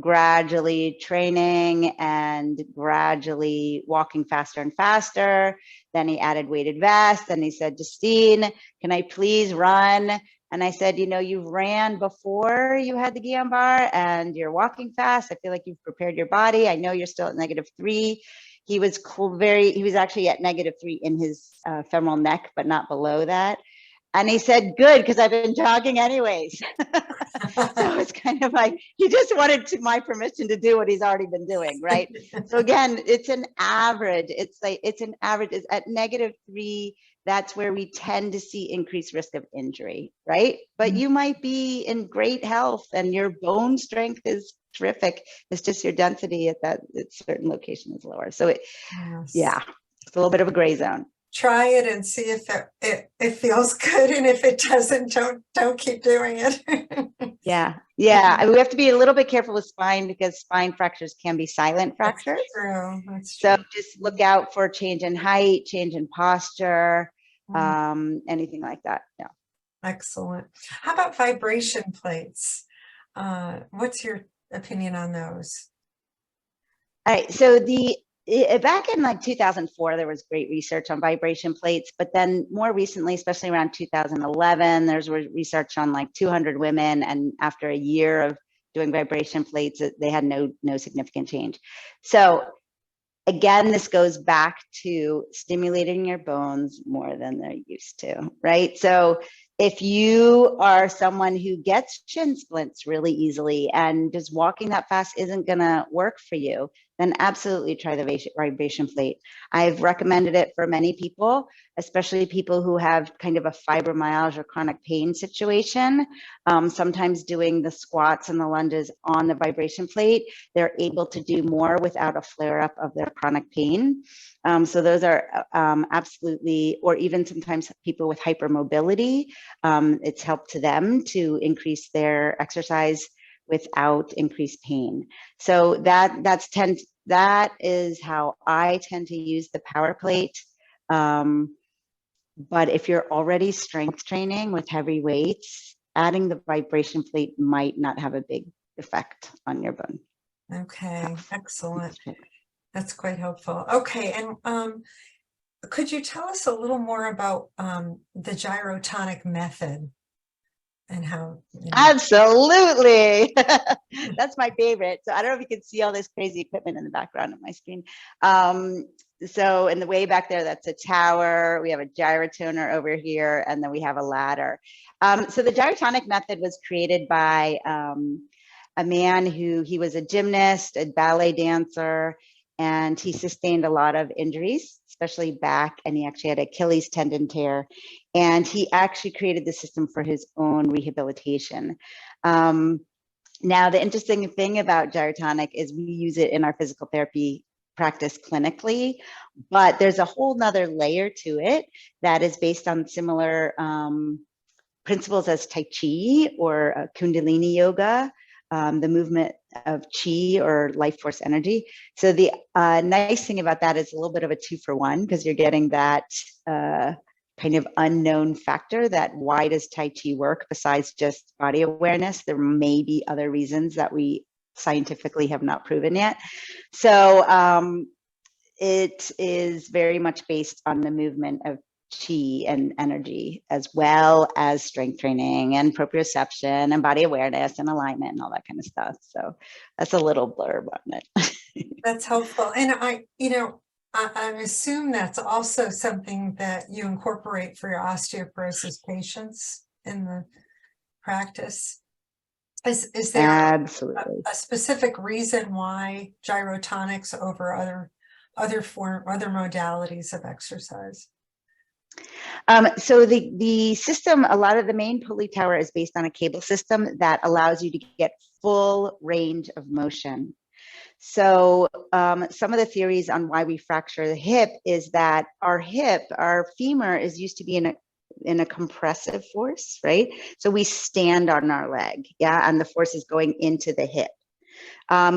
gradually training and gradually walking faster and faster. Then he added weighted vests. And he said, Justine, can I please run? And I said, you know, you ran before you had the Guillain-Barré and you're walking fast. I feel like you've prepared your body. I know you're still at negative 3. He was cool, he was actually at negative 3 in his femoral neck, but not below that. And he said, good, because I've been jogging anyways. So it's kind of like, he just wanted my permission to do what he's already been doing, right? So again, it's an average. It's an average. It's at negative 3. That's where we tend to see increased risk of injury, right? But you might be in great health and your bone strength is terrific. It's just your density at that certain location is lower. So yeah, it's a little bit of a gray zone. Try it and see if it feels good, and if it doesn't, don't keep doing it. Yeah. I mean, we have to be a little bit careful with spine because spine fractures can be silent fractures. That's true. That's true. So just look out for change in height, change in posture, anything like that. Yeah. Excellent. How about vibration plates? What's your opinion on those? All right. So back in like 2004, there was great research on vibration plates, but then more recently, especially around 2011, there's research on like 200 women, and after a year of doing vibration plates, they had no significant change. So again, this goes back to stimulating your bones more than they're used to, right? So if you are someone who gets shin splints really easily and just walking that fast isn't gonna work for you, then absolutely try the vibration plate. I've recommended it for many people, especially people who have kind of a fibromyalgia or chronic pain situation. Sometimes doing the squats and the lunges on the vibration plate, they're able to do more without a flare-up of their chronic pain. So those are absolutely, or even sometimes people with hypermobility, it's helped to them to increase their exercise without increased pain. So that is how I tend to use the power plate. But if you're already strength training with heavy weights, adding the vibration plate might not have a big effect on your bone. Okay, excellent. That's quite helpful. Okay, and could you tell us a little more about the gyrotonic method and how? Absolutely. That's my favorite. So I don't know if you can see all this crazy equipment in the background of my screen. So in the way back there, that's a tower. We have a gyrotoner over here, and then we have a ladder. So the gyrotonic method was created by a man he was a gymnast, a ballet dancer, and he sustained a lot of injuries, especially back, and he actually had Achilles tendon tear. And he actually created the system for his own rehabilitation. Now, the interesting thing about gyrotonic is we use it in our physical therapy practice clinically, but there's a whole nother layer to it that is based on similar principles as Tai Chi or Kundalini yoga, the movement of chi or life force energy. So the nice thing about that is a little bit of a 2-for-1, because you're getting that kind of unknown factor that why does Tai Chi work besides just body awareness? There may be other reasons that we scientifically have not proven yet. So it is very much based on the movement of chi and energy, as well as strength training and proprioception and body awareness and alignment and all that kind of stuff. So that's a little blurb on it. That's helpful. And I assume that's also something that you incorporate for your osteoporosis patients in the practice. Is there Absolutely a specific reason why gyrotonics over other modalities of exercise? So the system, a lot of the main pulley tower is based on a cable system that allows you to get full range of motion. So some of the theories on why we fracture the hip is that our femur is used to be in a compressive force, right? So we stand on our leg, yeah, and the force is going into the hip.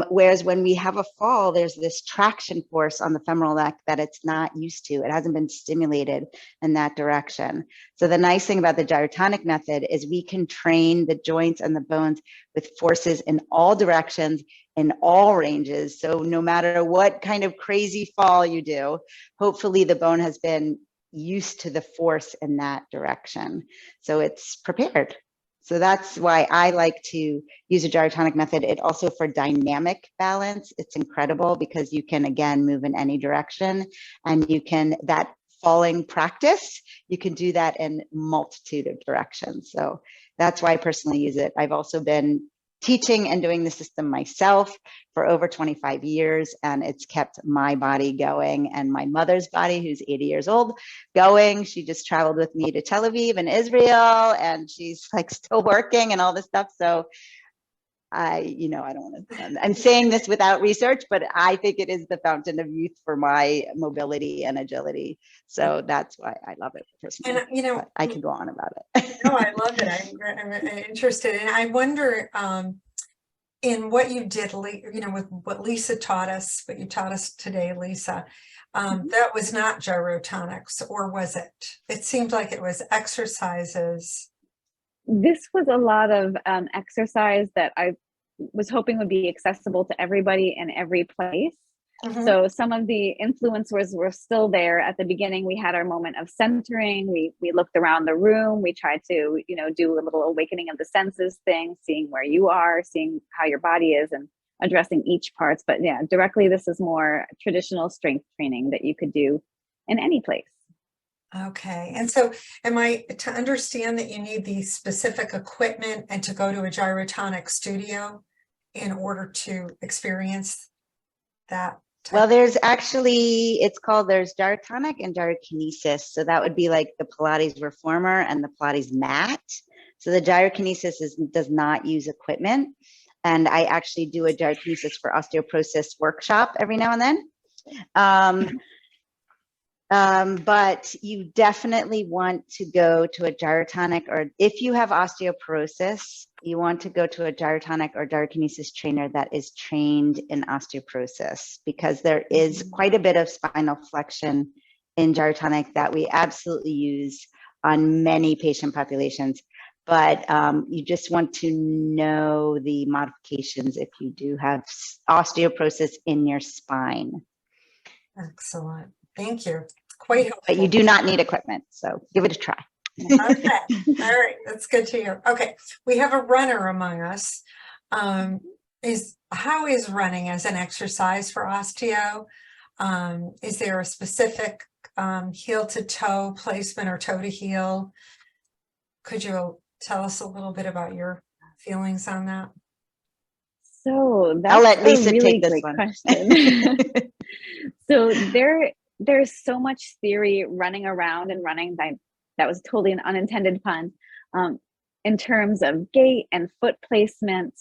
Whereas when we have a fall, there's this traction force on the femoral neck that it's not used to. It hasn't been stimulated in that direction. So the nice thing about the gyrotonic method is we can train the joints and the bones with forces in all directions, in all ranges. So no matter what kind of crazy fall you do, hopefully the bone has been used to the force in that direction. So it's prepared. So that's why I like to use a gyrotonic method. It also, for dynamic balance, it's incredible because you can, again, move in any direction, and you can, that falling practice, you can do that in multitude of directions. So that's why I personally use it. I've also been teaching and doing the system myself for over 25 years, and it's kept my body going and my mother's body, who's 80 years old, going. She just traveled with me to Tel Aviv and Israel, and she's like still working and all this stuff. So I don't want to, I'm saying this without research, but I think it is the fountain of youth for my mobility and agility. So that's why I love it personally. And, But I could go on about it. no, I love it. I'm interested. And I wonder, in what you did, with what Lisa taught us, what you taught us today, Lisa, that was not gyrotonics, or was it? It seemed like it was exercises. This was a lot of exercise that I was hoping would be accessible to everybody in every place. Mhm. So some of the influencers were still there at the beginning. We had our moment of centering. We looked around the room. We tried to, do a little awakening of the senses thing, seeing where you are, seeing how your body is, and addressing each parts. But yeah, directly, this is more traditional strength training that you could do in any place. Okay. And so am I to understand that you need the specific equipment and to go to a gyrotonic studio in order to experience that? Well, there's actually, there's gyrotonic and gyrokinesis. So that would be like the Pilates reformer and the Pilates mat. So the gyrokinesis does not use equipment. And I actually do a gyrokinesis for osteoporosis workshop every now and then. But you definitely want to go to a gyrotonic, or if you have osteoporosis, you want to go to a gyrotonic or gyrokinesis trainer that is trained in osteoporosis, because there is quite a bit of spinal flexion in gyrotonic that we absolutely use on many patient populations. But you just want to know the modifications if you do have osteoporosis in your spine. Excellent. Thank you. Quite helpful. But you do not need equipment, so give it a try. Okay. All right. That's good to hear. Okay. We have a runner among us. How is running as an exercise for osteo? Is there a specific heel to toe placement or toe to heel? Could you tell us a little bit about your feelings on that? So that's I'll let Lisa a really take this great one. question. So there's so much theory running around and running. That was totally an unintended pun. In terms of gait and foot placement,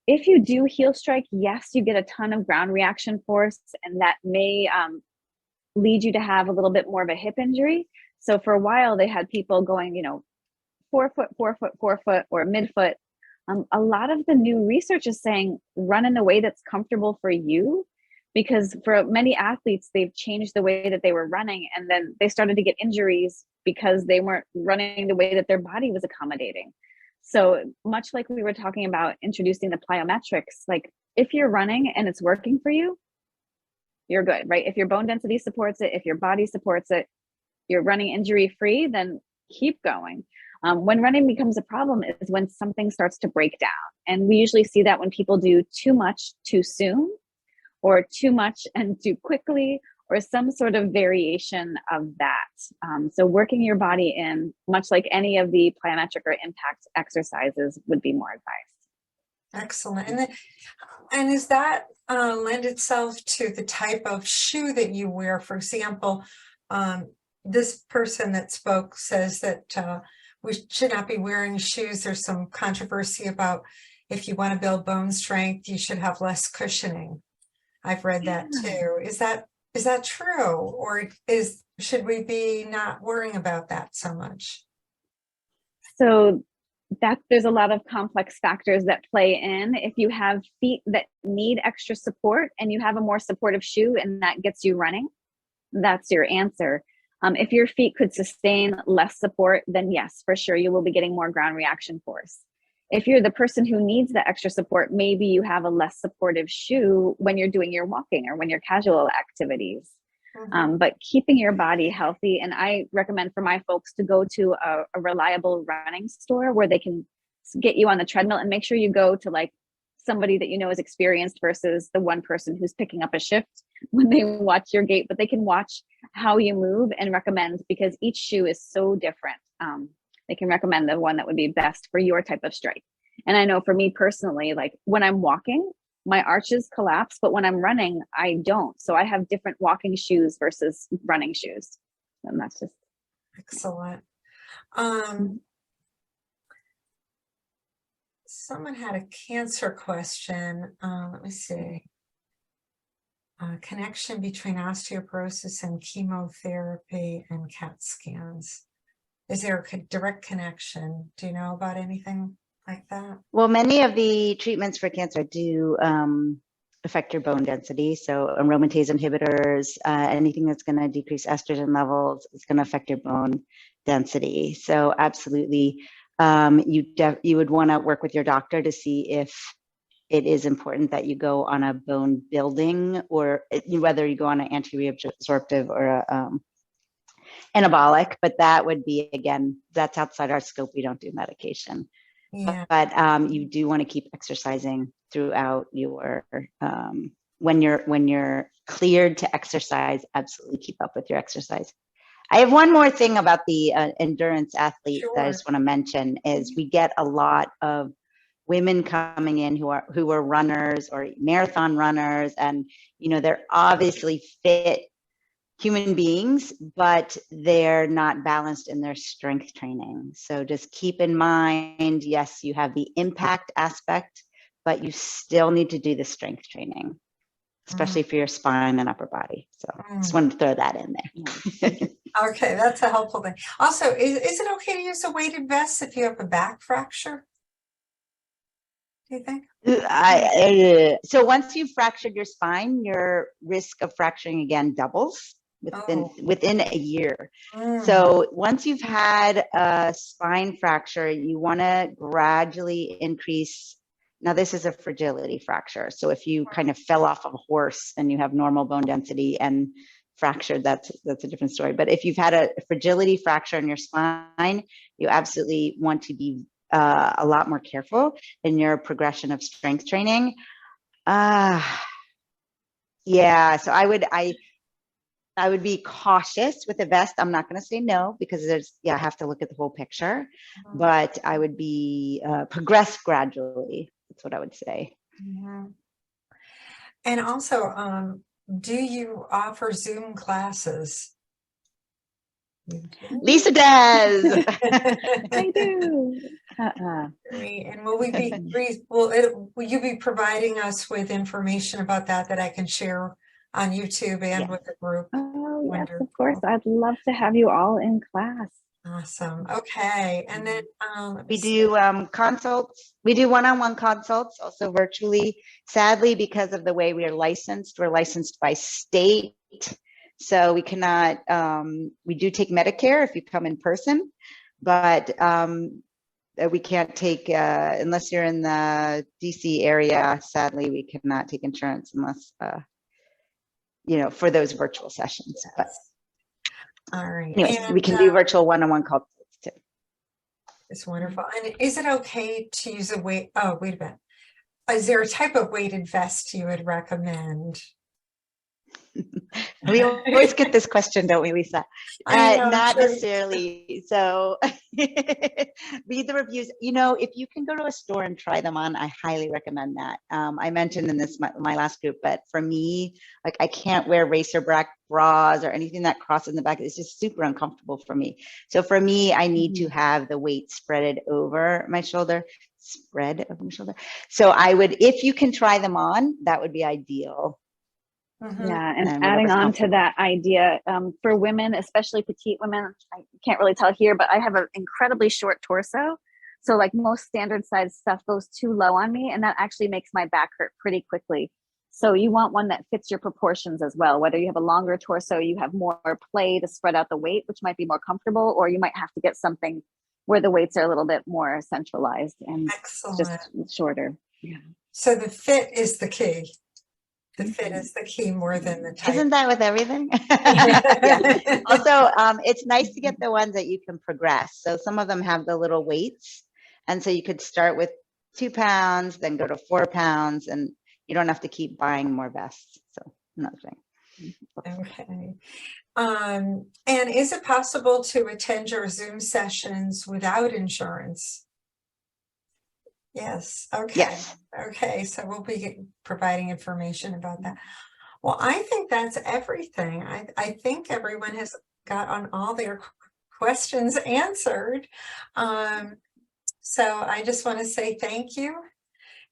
if you do heel strike, yes, you get a ton of ground reaction force, and that may lead you to have a little bit more of a hip injury. So for a while, they had people going, 4 foot, 4 foot, 4 foot, or midfoot. A lot of the new research is saying run in a way that's comfortable for you, because for many athletes, they've changed the way that they were running, and then they started to get injuries because they weren't running the way that their body was accommodating. So much like we were talking about introducing the plyometrics, like if you're running and it's working for you, you're good, right? If your bone density supports it, if your body supports it, you're running injury-free, then keep going. When running becomes a problem is when something starts to break down. And we usually see that when people do too much too soon, or too much and too quickly, or some sort of variation of that. So working your body in, much like any of the plyometric or impact exercises, would be more advised. Excellent. And is that lend itself to the type of shoe that you wear? For example, this person that spoke says that we should not be wearing shoes. There's some controversy about if you want to build bone strength, you should have less cushioning. I've read that too. Is that true, or should we be not worrying about that so much? So there's a lot of complex factors that play in. If you have feet that need extra support and you have a more supportive shoe and that gets you running, that's your answer. If your feet could sustain less support, then yes, for sure, you will be getting more ground reaction force. If you're the person who needs the extra support, maybe you have a less supportive shoe when you're doing your walking or when you're casual activities. But keeping your body healthy, and I recommend for my folks to go to a reliable running store where they can get you on the treadmill, and make sure you go to like somebody that you know is experienced versus the one person who's picking up a shift when they watch your gait, but they can watch how you move and recommend, because each shoe is so different. They can recommend the one that would be best for your type of strike. And I know for me personally, like when I'm walking, my arches collapse, but when I'm running, I don't. So I have different walking shoes versus running shoes. And that's just Excellent. Someone had a cancer question. Let me see. Connection between osteoporosis and chemotherapy and CAT scans. Is there a direct connection? Do you know about anything like that? Well, many of the treatments for cancer do affect your bone density. So aromatase inhibitors, anything that's going to decrease estrogen levels is going to affect your bone density. So absolutely, you would want to work with your doctor to see if it is important that you go on a bone building, or whether you go on an anti-reabsorptive or a anabolic. But that would be, again, that's outside our scope. We don't do medication. Yeah. But you do want to keep exercising throughout your when you're cleared to exercise. Absolutely keep up with your exercise. I have one more thing about the endurance athletes that I just want to mention is we get a lot of women coming in who are runners or marathon runners, and they're obviously fit human beings, but they're not balanced in their strength training. So just keep in mind, yes, you have the impact aspect, but you still need to do the strength training, especially for your spine and upper body. So just wanted to throw that in there. Okay, that's a helpful thing. Also, is it okay to use a weighted vest if you have a back fracture? Do you think? So once you've fractured your spine, your risk of fracturing again doubles within a year. So once you've had a spine fracture, you want to gradually increase. Now this is a fragility fracture. So if you kind of fell off of a horse and you have normal bone density and fractured, that's a different story. But if you've had a fragility fracture in your spine, you absolutely want to be a lot more careful in your progression of strength training. Yeah, so I would be cautious with a vest. I'm not going to say no, because I have to look at the whole picture, but I would be progress gradually. That's what I would say. And also, do you offer Zoom classes? Lisa does. I do. And will you be providing us with information about that I can share on YouTube and with the group? Oh, yes, of course. I'd love to have you all in class. Awesome. Okay. And then we do consults. We do one-on-one consults also virtually. Sadly, because of the way we're licensed by state. So we cannot, we do take Medicare if you come in person, but we can't take, unless you're in the DC area, sadly, we cannot take insurance unless, for those virtual sessions. But all right. Anyway, we can do virtual one-on-one calls too. It's wonderful. And is it okay to use a weight? Oh, wait a minute. Is there a type of weighted vest you would recommend? We always get this question, don't we, Lisa? Not necessarily. So read the reviews. If you can go to a store and try them on, I highly recommend that. I mentioned in this my last group, but for me, like I can't wear racer bras or anything that crosses the back. It's just super uncomfortable for me. So for me, I need to have the weight spread over my shoulder. So I would, if you can try them on, that would be ideal. Yeah, and adding on to that idea, for women, especially petite women, I can't really tell here, but I have an incredibly short torso. So like most standard size stuff goes too low on me, and that actually makes my back hurt pretty quickly. So you want one that fits your proportions as well. Whether you have a longer torso, you have more play to spread out the weight, which might be more comfortable, or you might have to get something where the weights are a little bit more centralized and Excellent. just shorter. Yeah. So the fit is the key. The fit is the key more than the type. Isn't that with everything? Yeah. Also, it's nice to get the ones that you can progress. So some of them have the little weights. And so you could start with 2 pounds, then go to 4 pounds, and you don't have to keep buying more vests. So another thing. Okay. And is it possible to attend your Zoom sessions without insurance? Yes. Okay. Yes. Okay. So we'll be providing information about that. Well, I think that's everything. I think everyone has got on all their questions answered. So I just want to say thank you.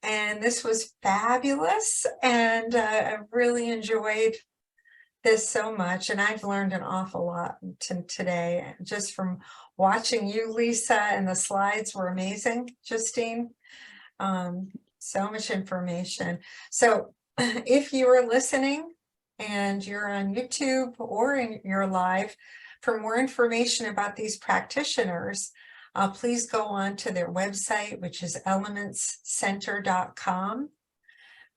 And this was fabulous. And I really enjoyed this so much. And I've learned an awful lot today just from watching you, Lisa, and the slides were amazing, Justine. So much information. So if you are listening and you're on YouTube or you're live, for more information about these practitioners, please go on to their website, which is elementscenter.com,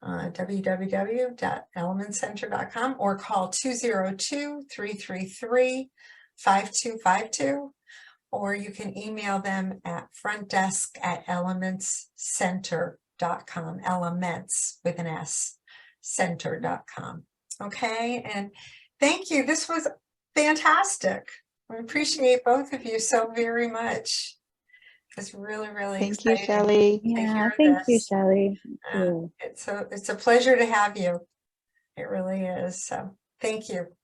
www.elementscenter.com, or call 202-333-5252, or you can email them at frontdesk@elementscenter.com, elements with an S, center.com. Okay, and thank you. This was fantastic. I appreciate both of you so very much. It's really, really Thank you, exciting. Shelley. Yeah, hear thank you, this. Shelley. Thank you. It's a pleasure to have you. It really is. So thank you.